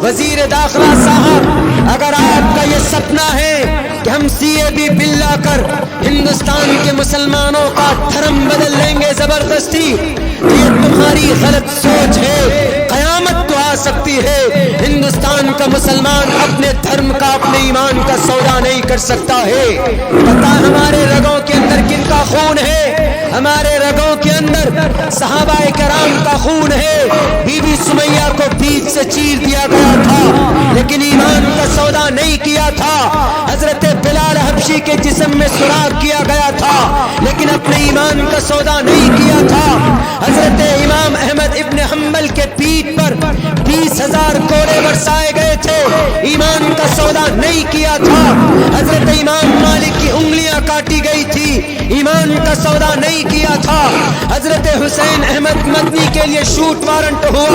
وزیر داخلہ صاحب، اگر آپ کا یہ سپنا ہے کہ ہم CAB بل لا کر ہندوستان کے مسلمانوں کا دھرم بدل لیں گے زبردستی، تو یہ تمہاری غلط سوچ ہے۔ قیامت تو آ سکتی ہے، ہندوستان کا مسلمان اپنے دھرم کا، اپنے ایمان کا سودا نہیں کر سکتا ہے۔ پتہ ہمارے رگوں کے اندر کن کا خون ہے؟ ہمارے رگوں کے اندر صحابہ کرام کا خون ہے۔ بی بی سمیہ کو بیچ سے چیر دیا گیا تھا، لیکن ایمان کا سودا نہیں کیا تھا۔ حضرت بلال حبشی کے جسم میں سراغ کیا گیا تھا، لیکن اپنے ایمان کا سودا نہیں کیا تھا۔ حضرت امام احمد ابن حنبل کے پیٹھ پر 20,000 کوڑے برسائے گئے تھے، ایمان کا سودا نہیں کیا تھا۔ حضرت امام مالک کی انگلیاں کاٹی گئی تھی، ایمان کا سودا نہیں کیا تھا۔ حضرت حسین احمد مدنی کے لیے شوٹ وارنٹ ہوا،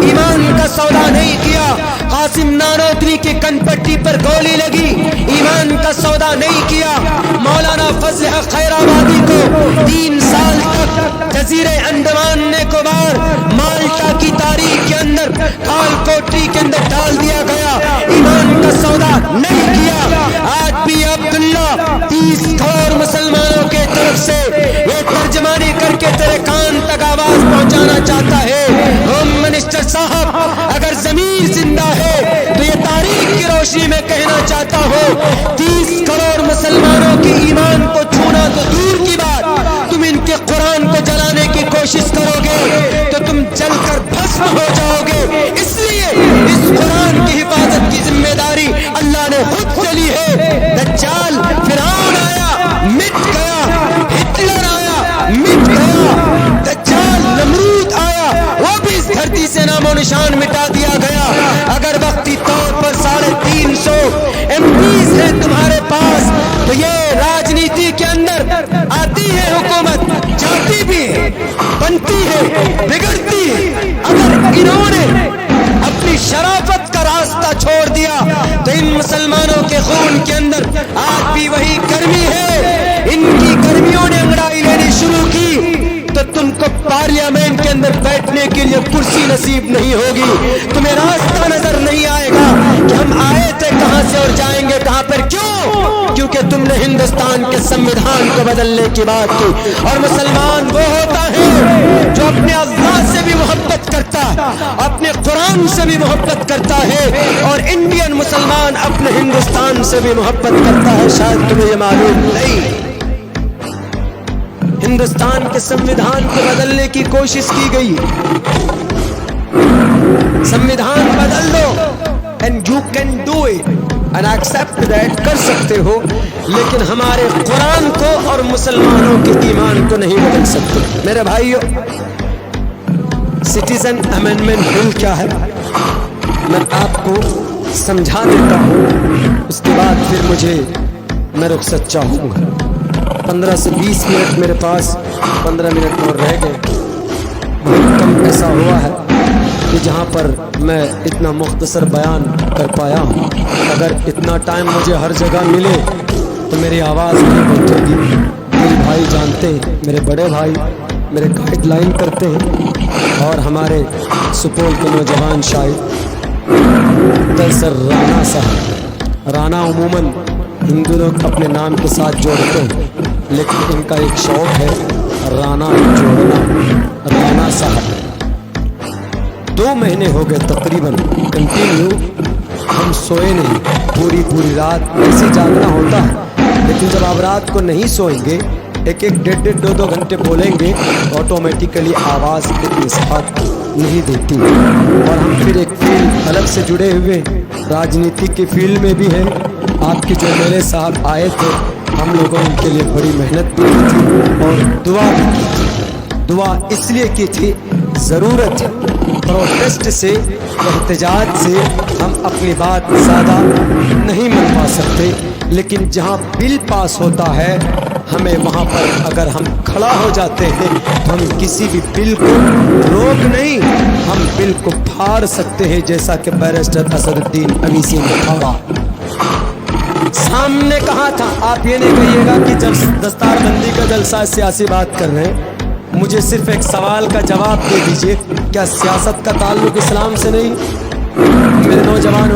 ایمان کا سودا نہیں کیا۔ قاسم نانوتری کی کن پٹی پر گولی لگی، ایمان کا سودا نہیں کیا۔ مولانا فضل حق خیر آبادی کو 3 سال تک جزیرے انڈمان نکوبار مالٹا کی تاریخ کے اندر کال کوٹری کے اندر ڈال دیا گیا، ایمان کا سودا نہیں کیا۔ آج بھی عبداللہ 30 کروڑ مسلمانوں کے طرف سے یہ ترجمانی کر کے تیرے کان تک آواز پہنچانا چاہتا ہے۔ ہوم منسٹر صاحب، اگر ضمیر زندہ ہے تو یہ تاریخ کی روشنی میں کہنا چاہتا ہوں، 30 کروڑ مسلمانوں کے ایمان کو چھونا تو دور کی بات، تم ان کے قرآن کو جلانے کی کوشش کرو گے تو تم جل کر بھسم ہو جاؤ گے۔ اس لیے اس قرآن کی حفاظت کی ذمہ داری اللہ نے خود چلی ہے۔ دجال فرعون آیا مٹ گیا، ہٹلر آیا مٹ گیا، دجال نمرود آیا وہ بھی اس دھرتی سے نام و نشان مٹا دیا گیا۔ اگر وقتی طور پر 350 MPs ہیں تمہارے پاس، تو یہ راجنیتی کے اندر آتی ہے حکومت، جاتی بھی ہے، بنتی ہے، بگڑتی ہے۔ اگر انہوں نے اپنی شرافت کا راستہ چھوڑ دیا تو ان مسلمانوں کے خون کے اندر آج بھی وہی گرمی ہے۔ ان کی گرمیوں نے انگڑائی لینی شروع کی تو تم کو پارلیمنٹ کے اندر بیٹھنے کے لیے کرسی نصیب نہیں ہوگی، تمہیں راستہ نظر نہیں آئے گا کہ ہم آئے تھے کہاں سے اور جائیں گے کہاں پر۔ کیوں؟ کیونکہ تم نے ہندوستان کے سمویدھان کو بدلنے کی بات کی۔ اور مسلمان وہ ہوتا ہے جو اپنے اللہ سے بھی محبت کرتا ہے، اپنے قرآن سے بھی محبت کرتا ہے، اور انڈین مسلمان اپنے ہندوستان سے بھی محبت کرتا ہے۔ شاید تمہیں یہ معلوم نہیں، ہندوستان کے سمویدھان کو بدلنے کی کوشش کی گئی۔ سمویدھان بدل دو and you can do it and accept that، کر سکتے ہو، لیکن ہمارے قرآن کو اور مسلمانوں کے ایمان کو نہیں بدل سکتے۔ میرے بھائیو، سٹیزن امینڈمنٹ بل کیا ہے میں آپ کو سمجھا دیتا ہوں، اس کے بعد پھر میں رخصت چاہوں گا۔ 15 سے 20 منٹ میرے پاس، 15 منٹ اور رہ گئے۔ بہت کم ایسا ہوا ہے کہ جہاں پر میں اتنا مختصر بیان کر پایا ہوں۔ اگر اتنا ٹائم مجھے ہر جگہ ملے تو میری آواز نہیں پہنچے گی۔ میرے بھائی جانتے ہیں، میرے بڑے بھائی میرے گائیڈ لائن کرتے ہیں، اور ہمارے سپول کے نوجوان شاعر سر رانا صاحب، رانا عموماً ہندو لوگ اپنے نام کے ساتھ جوڑتے ہیں، لیکن ان کا ایک شوق ہے رانا جوڑنا۔ رانا صاحب 2 مہینے ہو گئے تقریباً کنٹینیو ہم سوئے نہیں، پوری رات ایسے جاگنا ہوتا ہے، لیکن جب آپ رات کو نہیں سوئیں گے، 1-1 2 گھنٹے بولیں گے، آٹومیٹیکلی آواز اتنی صحت نہیں دیتی۔ اور ہم پھر ایک فیلڈ الگ سے جڑے ہوئے، راجنیتی کی فیلڈ میں بھی ہے۔ آپ کے جو میرے صاحب آئے تھے، ہم لوگوں نے ان کے لیے بڑی محنت بھی کی تھی اور دعا بھی کی تھی۔ دعا اس لیے کی تھی، ضرورت پروٹیسٹ سے، احتجاج سے ہم اپنی بات زیادہ نہیں منوا سکتے، لیکن جہاں بل پاس ہوتا ہے ہمیں وہاں پر اگر ہم کھڑا ہو جاتے ہیں تو ہم کسی بھی بل کو روک نہیں، ہم بل کو پھاڑ سکتے ہیں، جیسا کہ بیرسٹر اسد الدین اویسی نے پھاڑا۔ سامنے کہا تھا، آپ یہ نہیں کہیے گا کہ جب دستار بندی کا جلسہ سیاسی بات کر رہے ہیں۔ مجھے صرف ایک سوال کا جواب دے دیجئے، کیا سیاست کا تعلق اسلام سے نہیں؟ میرے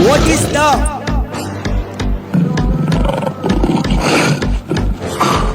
What is the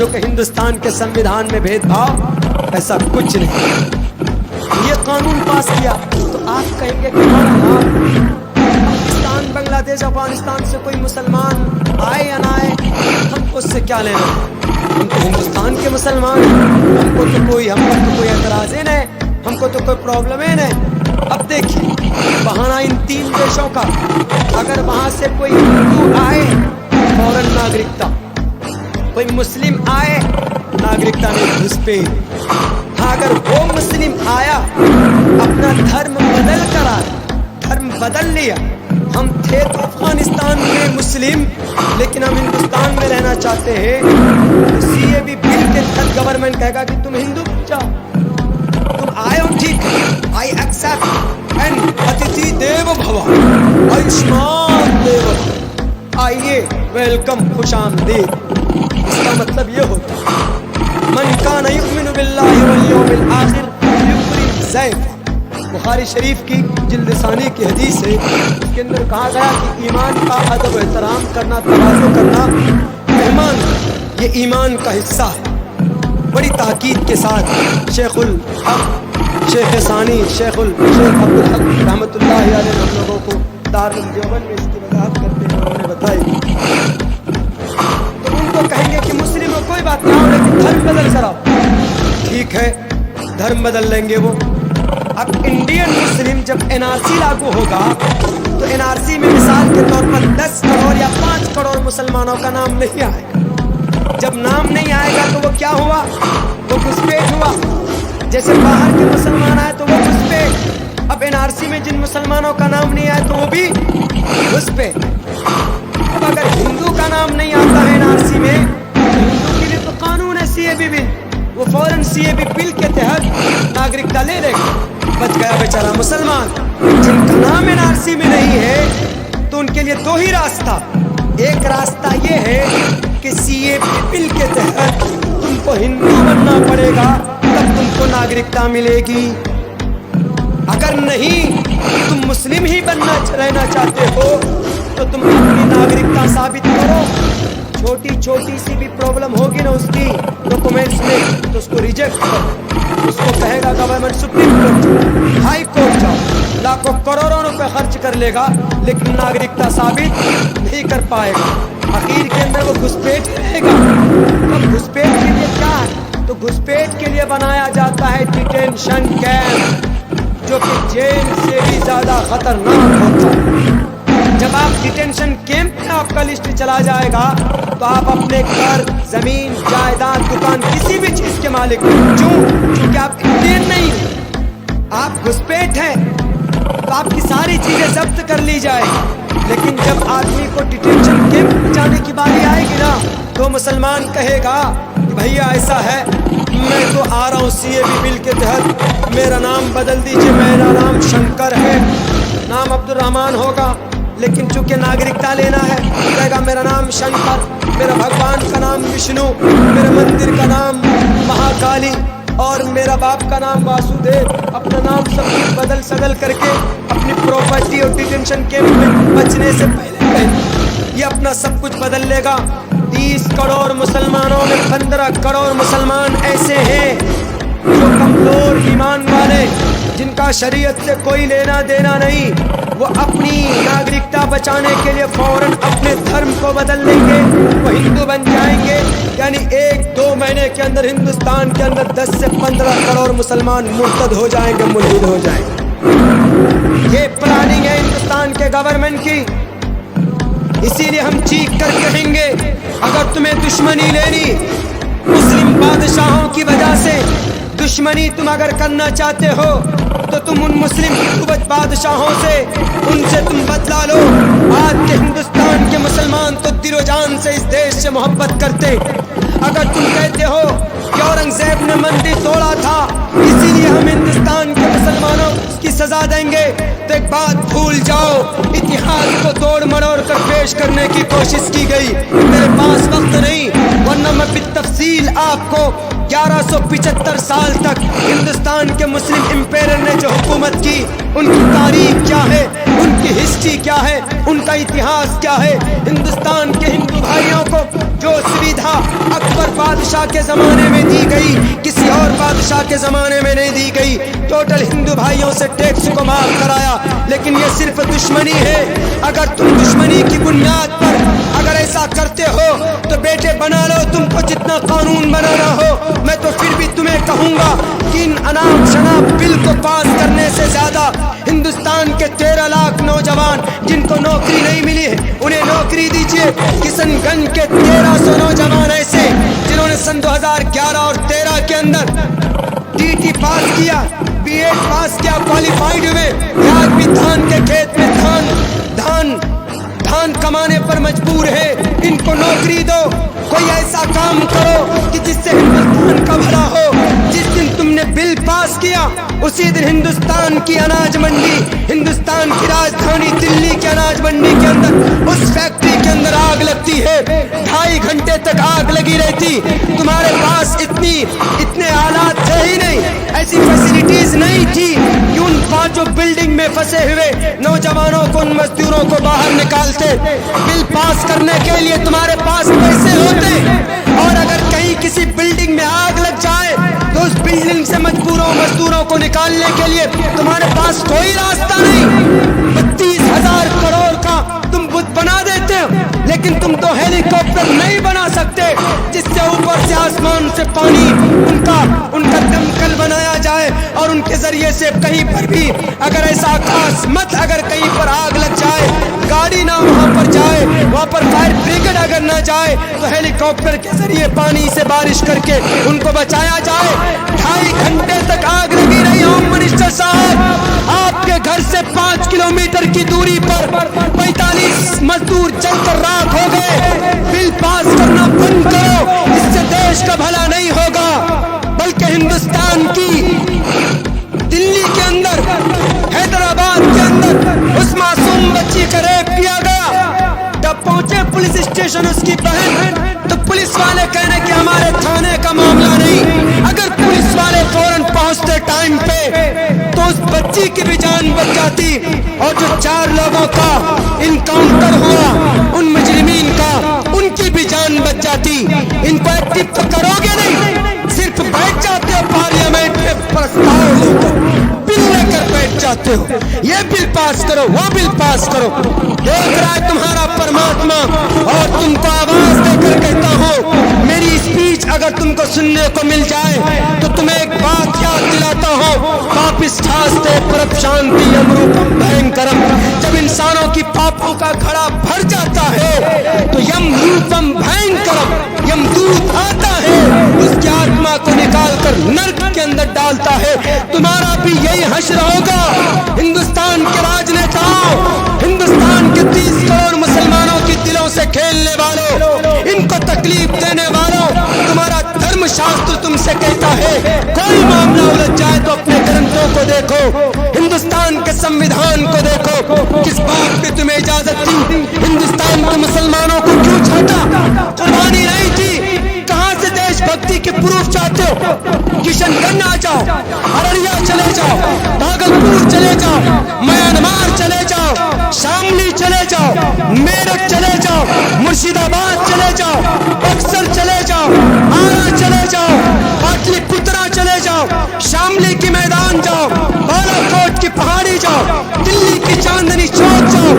جو کہ ہندوستان کے سنویدھان میں بھید بھاؤ ایسا کچھ نہیں. یہ قانون پاس کیا تو آپ کہیں گے کہ پاکستان بنگلہ دیش افغانستان سے کوئی مسلمان آئے یا نہ آئے ہم کو اس سے کیا لینا, ہم تو ہندوستان کے مسلمان ہیں, ہم کو تو کوئی اعتراض ہی نہیں, ہم کو تو کوئی پرابلم ہی نہیں. اب دیکھیے بہانہ ان 3 دیشوں کا, اگر وہاں سے کوئی ہندو آئے فوراً ناگرکتا, کوئی مسلم آئے ناگرکتا نہیں گھسپیٹ. ہاں اگر وہ مسلم آیا اپنا دھرم بدل کر آیا, دھرم بدل لیا, ہم تھے تو افغانستان میں مسلم لیکن ہم ہندوستان میں رہنا چاہتے ہیں, تو سی اے بی بل کے تحت گورنمنٹ کہے گا کہ تم ہندو جاؤ, تم آئے ہو ٹھیک ہے, آئی ایکسپٹ اینڈ اتیتھی دیو بھوا, آیوشمان دیو, آئیے ویلکم, خوش آمدید. اس کا مطلب یہ ہوتا ہے من کان یؤمن باللہ والیوم الآخر یکرم ضیفہ. بخاری شریف کی جلد ثانی کی حدیث ہے, اس کے اندر کہا گیا کہ ایمان کا ادب و احترام کرنا, تواضع کرنا مہمان یہ ایمان کا حصہ ہے. بڑی تاکید کے ساتھ شیخ الحق شیخ ثانی شیخ عبدالحق رحمۃ اللہ علیہ ہم لوگوں کو دارالعلوم دیوبند میں اس کی وضاحت کرتے ہیں, انہوں نے بتائی. تو ان کو کہیں گے کہ مسلم ہو کوئی بات نہیں, لیکن دھرم بدل کر آؤ. ٹھیک ہے دھرم بدل لیں گے وہ. اب انڈین مسلم جب این آر سی لاگو ہوگا تو این آر سی میں مثال کے طور پر 10 کروڑ یا 5 کروڑ مسلمانوں کا نام نہیں آئے گا. جب نام نہیں آئے گا تو وہ کیا ہوا, وہ گھسپیٹ ہوا. جیسے باہر کے مسلمان آئے تو وہ گھسپیٹ, اب این آر سی میں جن مسلمانوں کا نام نہیں آئے تو وہ بھی گھسپیٹ. اب اگر ہندو کا نام نہیں آتا ہے این آر سی میں تو ہندو کے لیے تو قانون ہے سی اے بی بل, وہ فوراً سی اے بی بل کے تحت ناگرکتا لے لے گا. بچ گیا بیچارہ مسلمان. جن کا نام این آر سی میں نہیں ہے تو ان کے لیے 2 ہی راستہ, ایک راستہ یہ ہے کہ سی اے بی بل کے تحت تم کو ہندو بننا پڑے گا تب تم کو ناگرکتا ملے گی, اگر نہیں تم مسلم ہی رہنا چاہتے ہو تو تم اپنی ناگرکتا ثابت کرو. چھوٹی سی بھی پرابلم ہوگی نا اس کی ڈاکومنٹس میں تو اس کو ریجیکٹ کرو. اس کو کہے گا گورنمنٹ سپریم کورٹ جاؤ, ہائی کورٹ جاؤ, لاکھوں کروڑوں روپے خرچ کر لے گا لیکن ناگرکتا ثابت نہیں کر پائے گا. اخیر کے اندر وہ گھسپیٹ رہے گا. اب گھسپیٹ کے لیے کیا ہے, تو گھسپیٹ کے لیے بنایا جاتا ہے ڈیٹینشن کیمپ, جو کہ جیل سے بھی زیادہ خطرناک ہوتا ہے. جب آپ ڈیٹینشن کیمپ میں آپ کا لسٹ چلا جائے گا تو آپ اپنے گھر, زمین, جائیداد, دکان, کسی بھی چیز کے مالک ہیں. چونکہ آپ انڈین نہیں ہیں, آپ گھسپیٹ ہیں, تو آپ کی ساری چیزیں ضبط کر لی جائے. لیکن جب آدمی کو ڈیٹینشن کیمپ میں جانے کی باری آئے گی نا تو مسلمان کہے گا کہ بھیا ایسا ہے میں تو آ رہا ہوں سی اے بی بل کے تحت, میرا نام بدل دیجئے, میرا نام شنکر ہے, نام عبد الرحمان ہوگا, لیکن چونکہ ناگرکتا لینا ہے کہے گا میرا نام شنکر, میرا بھگوان کا نام وشنو, میرے مندر کا نام مہاکالی اور میرا باپ کا نام واسودیو. اپنا نام سب کچھ بدل سدل کر کے اپنی پراپرٹی اور ڈیٹینشن کیمپ میں بچنے سے پہلے یہ اپنا سب کچھ بدل لے گا. 30 کروڑ مسلمانوں میں 15 کروڑ مسلمان ایسے ہیں جو کمزور ایمان والے, جن کا شریعت سے کوئی لینا دینا نہیں, وہ اپنی ناگرکتا بچانے کے لیے فوراً اپنے دھرم کو بدل لیں گے, وہ ہندو بن جائیں گے. یعنی 1-2 مہینے کے اندر ہندوستان کے اندر 10 سے 15 کروڑ مسلمان مرتد ہو جائیں گے, ملحد ہو جائیں گے. یہ پلاننگ ہے ہندوستان کے گورنمنٹ کی. اسی لیے ہم چیخ کر کہیں گے اگر تمہیں دشمنی لینی مسلم بادشاہوں کی وجہ سے, دشمنی تم اگر کرنا چاہتے ہو تو تم ان مسلم بادشاہوں سے ان سے تم بدلا لو. آج کے ہندوستان کے مسلمان تو دل و جان سے اس دیش سے محبت کرتے. اگر تم کہتے ہو کہ اورنگزیب نے مندر توڑا تھا اسی لیے ہم ہندوستان کے مسلمانوں کو اس کی سزا دیں گے, تو ایک بات بھول جاؤ, اتحاد کو توڑ مروڑ کر پیش کرنے کی کوشش کی گئی. میرے پاس وقت نہیں ورنہ میں بالتفصیل آپ کو 1175 سال تک ہندوستان کے مسلم امپائر نے جو حکومت کی ان کی تاریخ کیا ہے ان کی ہسٹری کیا ہے, ان کا اتہاس کیا ہے. ہندوستان کے ہندو بھائیوں کو جو سویدھا اکبر بادشاہ کے زمانے میں دی گئی, کسی اور بادشاہ کے زمانے میں نہیں دی گئی. ٹوٹل ہندو بھائیوں سے ٹیکس کو معاف کرایا. لیکن یہ صرف دشمنی ہے. اگر تم دشمنی کی بنیاد پر اگر ایسا کرتے ہو تو بیٹے بنا لو تم کو جتنا قانون بنانا ہو. میں تو پھر بھی تمہیں کہوں گا کہ ان انام شناب بل کو پاس کرنے سے زیادہ ہندوستان کے 13 لاکھ نوجوان جن کو نوکری نہیں ملی ہے انہیں نوکری دیجیے. کشن گنج کے 1300 نوجوان ایسے جنہوں نے سن 2011 اور 13 کے اندر ٹی ٹی پاس کیا, بی ایڈ پاس کیا, کوالیفائڈ ہوئے, آج بھی دھان کے کھیت میں دھان کمانے پر مجبور ہے. ان کو نوکری دو. کوئی ایسا کام کرو کہ جس سے ہندوستان کا بھلا ہو. جس دن تم نے بل پاس کیا اسی دن ہندوستان کی اناج منڈی, ہندوستان کی راجدھانی دلی کے اناج منڈی کے اندر اس فیکٹری کے اندر آگ لگتی ہے. 2.5 گھنٹے تک آگ لگی رہتی. تمہارے پاس اتنے آلات تھے ہی نہیں, ایسی فیسلٹیز نہیں تھی کہ ان 5 بلڈنگ میں پھنسے ہوئے نوجوانوں کو, ان مزدوروں کو باہر نکالتے. بل پاس کرنے کے لیے تمہارے پاس پیسے ہوتے, اور اگر کہیں کسی بلڈنگ میں آگ لگ جائے تو اس بلڈنگ سے مزدوروں کو نکالنے کے لیے تمہارے پاس کوئی راستہ نہیں. 32,000 کروڑ کا تم بت بنا دیتے ہو, لیکن تم تو ہیلی کاپٹر نہیں بنا سکتے جس سے اوپر سے آسمان سے پانی ان کا دمکل بنایا جائے اور ان کے ذریعے سے کہیں پر بھی اگر ایسا عظمت اگر کہیں پر آگ لگ جائے, گاڑی نہ وہاں پر جائے, وہاں پر فائر بریگیڈ اگر نہ جائے تو ہیلی کاپٹر کے ذریعے پانی سے بارش کر کے ان کو بچایا جائے. 2.5 گھنٹے تک آگ لگی رہی. ہوم منسٹر صاحب, آپ کے گھر سے 5 کلومیٹر کی دوری پر 45 مزدور جل کر راکھ ہو گئے. بل پاس کرنا بند کرو, اس سے دیش کا بھلا نہیں ہوگا بلکہ ہندوستان کی دلی کے اندر, حیدرآباد کے اندر اس معصوم بچی کا ریپ کیا گیا. جب پہنچے پولیس اسٹیشن اس کی بہن تو پولیس والے کہنے کہ ہمارے تھانے کا معاملہ نہیں. اگر پولیس والے فوراً پہنچتے ٹائم پہ تو اس بچی کی بھی جان بچ جاتی, اور جو 4 لوگوں کا انکاؤنٹر ہوا ان مجرمین کا ان کی بھی جان بچ جاتی. ان کو ایکٹیو تو کرو گے نہیں, صرف بیٹھ جاتے ہو پارلیمنٹ میں پرستاؤ لے کر, بل لے کر بیٹھ جاتے ہو. یہ بل پاس کرو, وہ بل پاس کرو. دیکھ رہا ہے تمہارا پرماتما, اور تم کو آواز دے کر کہتا ہوں میری اسپیچ اگر تم کو سننے کو مل جائے تو تمہیں ایک بات یاد دلاتا ہوں, پاپستھاستے پرپشانتی یم روپم بھینکرم. جب انسانوں کی پاپوں کا گھڑا بھر جاتا ہے تو یم روپم بھینکرم, یم دودھ آتا ہے اس کی آتما کو نکال کر نرک کے اندر ڈالتا ہے. تمہارا بھی یہی حشر ہوگا. ہندوستان کے راجنیتاؤں, ہندوستان کے 30 کروڑ مسلمانوں کی دلوں سے کھیلنے والوں, ان کو تکلیف دینے والوں, تمہارا دھرم شاستر تم سے کہتا ہے کوئی معاملہ الجھ جائے تو اپنے گرنتھوں کو دیکھو, ہندوستان کے سمویدھان کو دیکھو. کس بات پہ تمہیں اجازت تھی ہندوستان کے مسلمانوں کو کیوں چھاٹا؟ قربانی نہیں تھی. کہاں سے دیش بھکتی کے پروف چاہتے ہو؟ کشن گنج آ جاؤ, ارریا چلے جاؤ, بھاگلپور چلے جاؤ, میانمار چلے جاؤ, شاملی چلے جاؤ, میرٹھ چلے جاؤ, مرشید آباد چلے جاؤ, بکسر چلے جاؤ, آرا چلے جاؤ, پاٹلی پترا چلے جاؤ, شاملی کی میدان جاؤ, بالا کوٹ کی پہاڑی جاؤ, دلی کی چاندنی چوک جاؤ.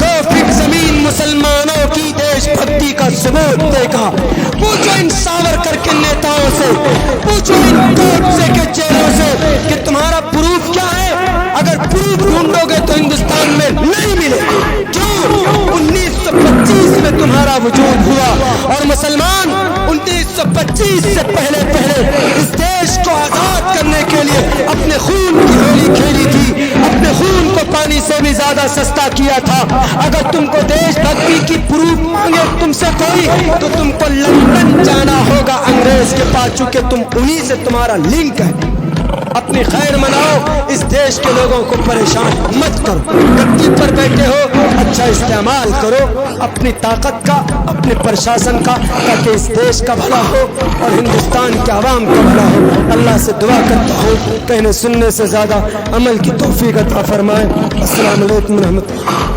2 فٹ زمین مسلمانوں کی دیش بھکتی کا ثبوت دے گا. پوچھو ان ساورکر کے نیتاؤں سے, پوچھو ان کوٹ سے کے چہروں سے کہ تمہارا پروف کیا ہے. اگر پروف ڈھونڈو گے تو ہندوستان میں نہیں ملے. کیوں؟ 1925 میں تمہارا وجود ہوا, اور مسلمان 1925 سے پہلے اس دیش کو آزاد کرنے کے لیے اپنے خون کی ہولی کھیلی تھی, اپنے خون کو پانی سے بھی زیادہ سستا کیا تھا. اگر تم کو دیش بھکتی کی پروف مانگے تم سے کوئی تو تم کو لندن جانا ہوگا انگریز کے پاس, چونکہ تم انہی سے تمہارا لنک ہے. اپنی خیر مناؤ، اس دیش کے لوگوں کو پریشان مت کرو۔ گدی پر بیٹھے ہو، اچھا استعمال کرو اپنی طاقت کا، اپنے پرشاسن کا، تاکہ اس دیش کا بھلا ہو اور ہندوستان کے عوام کا بھلا ہو۔ اللہ سے دعا کرتا ہوں کہنے سننے سے زیادہ عمل کی توفیق عطا فرمائے۔ السلام علیکم ورحمۃ اللہ۔